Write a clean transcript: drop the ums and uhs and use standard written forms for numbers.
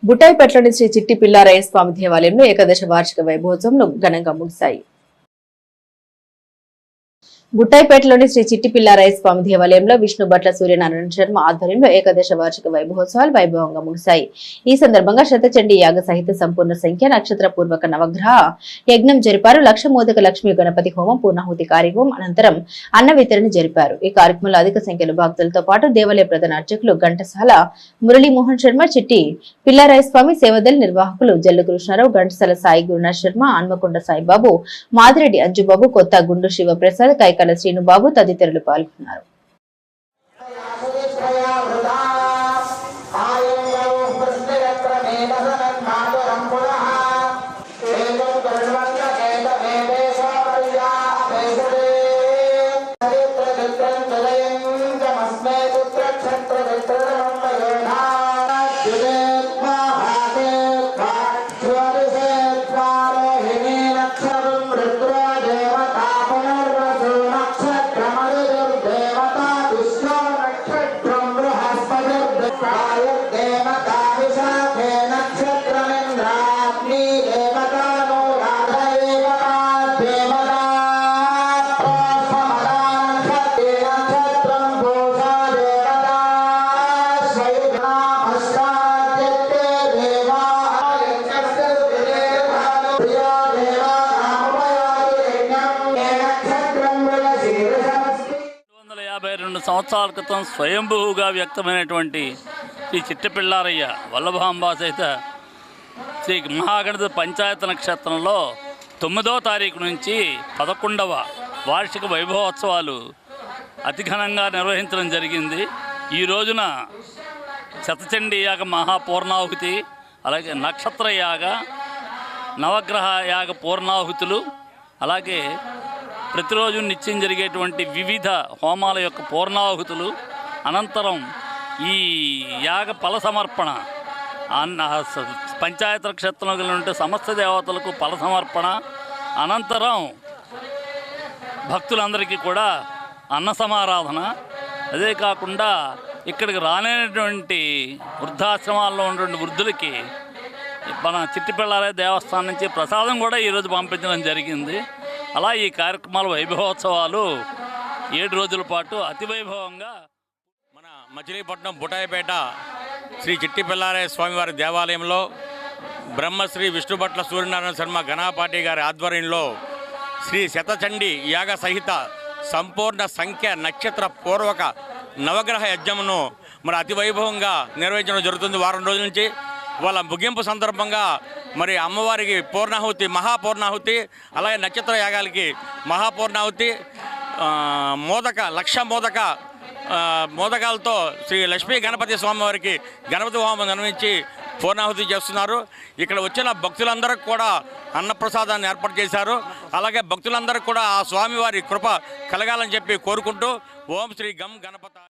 బుట్టాయిపట్లోని శ్రీ చిట్టి పిల్లారయ్య స్వామి దేవాలయంలో ఏకాదశ వార్షిక వైభవోత్సవం ఘనంగా ముగిశాయి. బుట్టాయిపేటలోని శ్రీ చిట్టి పిల్లారయ్య స్వామి దేవాలయంలో విష్ణు భట్ల సూర్యనారాయణ శర్మ ఆధ్వర్యంలో ఏకాదశ వార్షిక వైభవోత్సవాలు వైభవంగా ముగిశాయి. ఈ సందర్భంగా శతచండీ యాగ సహిత సంపూర్ణ సంఖ్య నక్షత్ర పూర్వక నవగ్రహ యజ్ఞం జరిపారు. లక్ష మోదక లక్ష్మీ గణపతి హోమం, పూర్ణాహుతి కార్యక్రమం అనంతరం అన్న వితరణ జరిపారు. ఈ కార్యక్రమంలో అధిక సంఖ్యలో భక్తులతో పాటు దేవాలయ ప్రధాన అర్చకులు ఘంటసాల మురళీమోహన్ శర్మ, చిట్టి పిల్లారయ్య స్వామి సేవదల్ నిర్వాహకులు జల్లు కృష్ణారావు, ఘంటసాల సాయి గురునాథ్ శర్మ, ఆన్మకొండ సాయిబాబు, మాదిరెడ్డి అంజుబాబు, కొత్త గుండు శివప్రసాద్, కైకల శ్రీనుబాబు తదితరులు పాల్గొన్నారు. సంవత్సరాల క్రితం స్వయంభూగా వ్యక్తమైనటువంటి శ్రీ చిట్టి పిల్లారయ్య వల్లభాంబ సహిత శ్రీ మహాగణపతి పంచాయత నక్షత్రంలో 9వ తారీఖు నుంచి 11వ వార్షిక వైభవోత్సవాలు అతి ఘనంగా నిర్వహించడం జరిగింది. ఈ రోజున శతచండీ యాగ మహాపూర్ణాహుతి, అలాగే నక్షత్ర యాగ, నవగ్రహ యాగ పూర్ణాహుతులు, అలాగే ప్రతిరోజు నిత్యం జరిగేటువంటి వివిధ హోమాల యొక్క పూర్ణాహుతులు, అనంతరం ఈ యాగ ఫల సమర్పణ, పంచాయత నక్షత్రంలో ఉంటే సమస్త దేవతలకు ఫల సమర్పణ, అనంతరం భక్తులందరికీ కూడా అన్న సమారాధన. అదే కాకుండా ఇక్కడికి రాలేనటువంటి వృద్ధాశ్రమాల్లో ఉన్నటువంటి వృద్ధులకి మన చిట్టి పిల్లారయ్య దేవస్థానం నుంచి ప్రసాదం కూడా ఈరోజు పంపించడం జరిగింది. అలా ఈ కార్యక్రమాల వైభవోత్సవాలు 7 రోజుల పాటు అతి వైభవంగా మన మచిలీపట్నం బుటాయిపేట శ్రీ చిట్టి పిల్లారయ్య స్వామివారి దేవాలయంలో బ్రహ్మశ్రీ విష్ణుభట్ల సూర్యనారాయణ శర్మ ఘనాపాటి గారి ఆధ్వర్యంలో శ్రీ శతచండీ యాగ సహిత సంపూర్ణ సంఖ్య నక్షత్ర పూర్వక నవగ్రహ యజ్ఞమును మరి అతి వైభవంగా నిర్వహించడం జరుగుతుంది. వారం రోజుల నుంచి వాళ్ళ ముగింపు సందర్భంగా మరి అమ్మవారికి పూర్ణాహుతి, మహాపూర్ణాహుతి, అలాగే నక్షత్ర యాగాలకి మహాపూర్ణాహుతి, లక్ష మోదకాలతో శ్రీ లక్ష్మీ గణపతి స్వామివారికి గణపతి హోమం నిర్వహించి పూర్ణాహుతి చేస్తున్నారు. ఇక్కడ వచ్చిన భక్తులందరికీ కూడా అన్నప్రసాదాన్ని ఏర్పాటు చేశారు. అలాగే భక్తులందరికీ కూడా ఆ స్వామివారి కృప కలగాలని చెప్పి కోరుకుంటూ ఓం శ్రీ గం గణపత